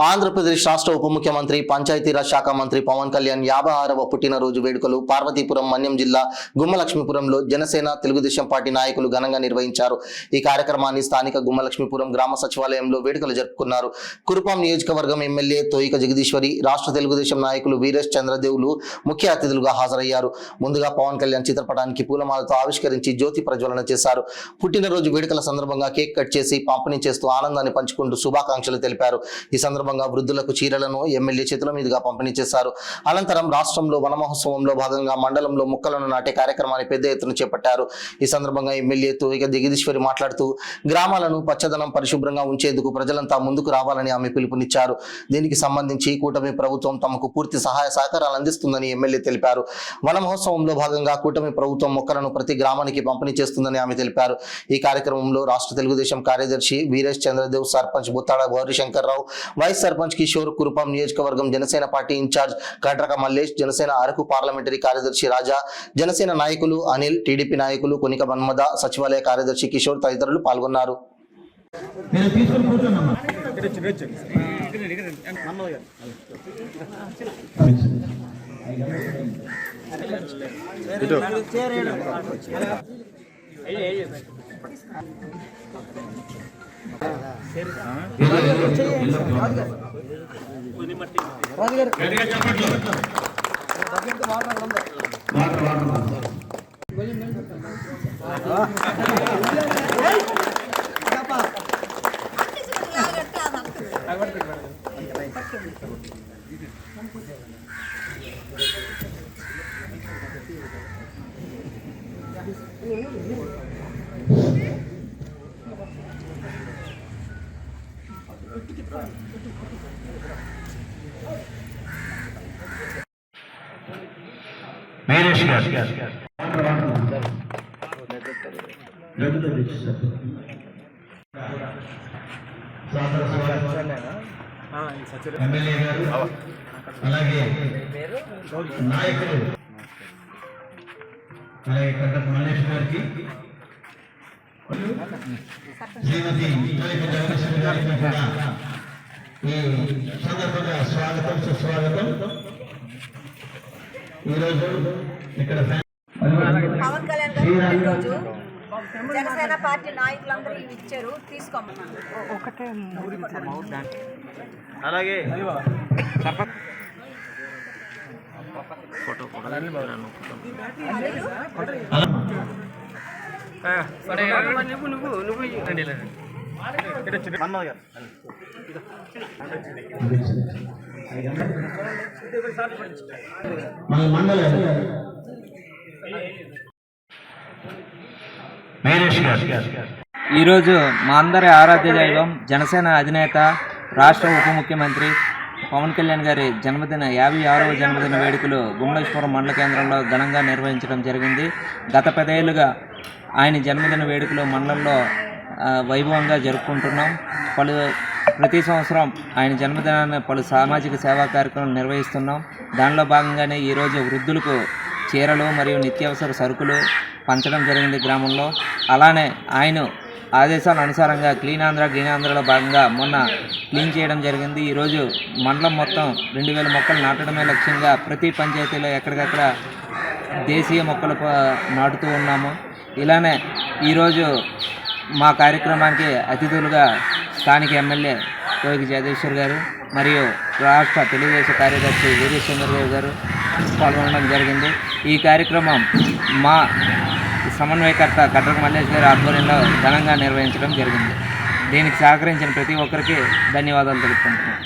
ఆంధ్రప్రదేశ్ రాష్ట్ర ఉప ముఖ్యమంత్రి పంచాయతీరాజ్ శాఖ మంత్రి పవన్ కళ్యాణ్ 56వ పుట్టినరోజు వేడుకలు పార్వతీపురం మన్యం జిల్లా గుమ్మలక్ష్మీపురంలో జనసేన తెలుగుదేశం పార్టీ నాయకులు ఘనంగా నిర్వహించారు. ఈ కార్యక్రమాన్ని స్థానిక గుమ్మలక్ష్మీపురం గ్రామ సచివాలయంలో వేడుకలు జరుపుకున్నారు. కురుపాం నియోజకవర్గం ఎమ్మెల్యే తోయిక జగదీశ్వరి, రాష్ట్ర తెలుగుదేశం నాయకులు వీరేష్ చంద్రదేవులు ముఖ్య అతిథులుగా హాజరయ్యారు. ముందుగా పవన్ కళ్యాణ్ చిత్రపటానికి పూలమాలతో ఆవిష్కరించి జ్యోతి ప్రజ్వలన చేశారు. పుట్టినరోజు వేడుకల సందర్భంగా కేక్ కట్ చేసి పంపిణీ చేస్తూ ఆనందాన్ని పంచుకుంటూ శుభాకాంక్షలు తెలిపారు. ఈ సందర్భంగా వృద్ధులకు చీరలను ఎమ్మెల్యే చేతుల మీదుగా పంపిణీ చేశారు. అనంతరం రాష్ట్రంలో వన మహోత్సవంలో భాగంగా మండలంలో మొక్కలను నాటే కార్యక్రమాన్ని పెద్ద ఎత్తున చేపట్టారు. ఈ సందర్భంగా ఎమ్మెల్యే తోయిక జగదీశ్వరి మాట్లాడుతూ గ్రామాలను పచ్చదనం పరిశుభ్రంగా ఉంచేందుకు ప్రజలంతా ముందుకు రావాలని ఆమె పిలుపునిచ్చారు. దీనికి సంబంధించి కూటమి ప్రభుత్వం తమకు పూర్తి సహాయ సహకారాలు అందిస్తుందని ఎమ్మెల్యే తెలిపారు. వన మహోత్సవంలో భాగంగా కూటమి ప్రభుత్వం మొక్కలను ప్రతి గ్రామానికి పంపిణీ చేస్తుందని ఆమె తెలిపారు. ఈ కార్యక్రమంలో రాష్ట్ర తెలుగుదేశం కార్యదర్శి వీరేష్ చంద్రదేవ్, సర్పంచ్ బుత్తాడ గౌరీశంకర్రావు, వైస్ సర్పంచ్ కిషోర్, కురుపాం నియోజకవర్గం Janasena party incharge Kadraka Mallesh, Janasena Araku parliamentary కార్యదర్శి రాజా, జనసేన నాయకులు అనిల్, టీడీపీ నాయకులు కొనిక మన్మద, సచివాలయ కార్యదర్శి కిషోర్ తదితరులు పాల్గొన్నారు. ఎమ్మెల్యే గారు, అలాగే నాయకులు, అలాగే కడ్డక మల్లేష్ గారికి, శ్రీమతి తోయిక జగదీశ్వరి గారికి కూడా ఈ సందర్భంగా స్వాగతం, సుస్వాగతం. ఈరోజు ఇక్కడ పవన్ కళ్యాణ్ గారు రోజు జనసేన పార్టీ నాయకులందరూ ఇవి ఇచ్చారు, తీసుకోమన్నారు. ఒకటే అలాగే మన మండల ఈరోజు మా అందరి ఆరాధ్య దైవం జనసేన అధినేత రాష్ట్ర ఉప ముఖ్యమంత్రి పవన్ కళ్యాణ్ గారి 56వ జన్మదిన వేడుకలు గుమ్మలక్ష్మీపురం మండల కేంద్రంలో ఘనంగా నిర్వహించడం జరిగింది. గత 10 ఏళ్లుగా ఆయన జన్మదిన వేడుకలు మండలంలో వైభవంగా జరుపుకుంటున్నాం. ప్రతి సంవత్సరం ఆయన జన్మదినాన్ని పలు సామాజిక సేవా కార్యక్రమాలు నిర్వహిస్తున్నాం. దానిలో భాగంగానే ఈరోజు వృద్ధులకు చీరలు మరియు నిత్యావసర సరుకులు పంచడం జరిగింది గ్రామంలో. అలానే ఆయన ఆదేశాల అనుసారంగా క్లీన్ ఆంధ్రలో భాగంగా మొన్న క్లీన్ చేయడం జరిగింది. ఈరోజు మండలం మొత్తం 2000 మొక్కలు నాటడమే లక్ష్యంగా ప్రతి పంచాయతీలో ఎక్కడికక్కడ దేశీయ మొక్కలు నాటుతూ ఉన్నాము. ఇలానే ఈరోజు మా కార్యక్రమానికి అతిథులుగా స్థానిక ఎమ్మెల్యే తోయిక జగదీశ్వర్ గారు మరియు రాష్ట్ర తెలుగుదేశం కార్యదర్శి వీరేష్ చంద్రదేవ్ గారు పాల్గొనడం జరిగింది. ఈ కార్యక్రమం మా సమన్వయకర్త కడ్రక మల్లేష్ గారి ఆధ్వర్యంలో ఘనంగా నిర్వహించడం జరిగింది. దీనికి సహకరించిన ప్రతి ఒక్కరికి ధన్యవాదాలు తెలుపుకుంటున్నాను.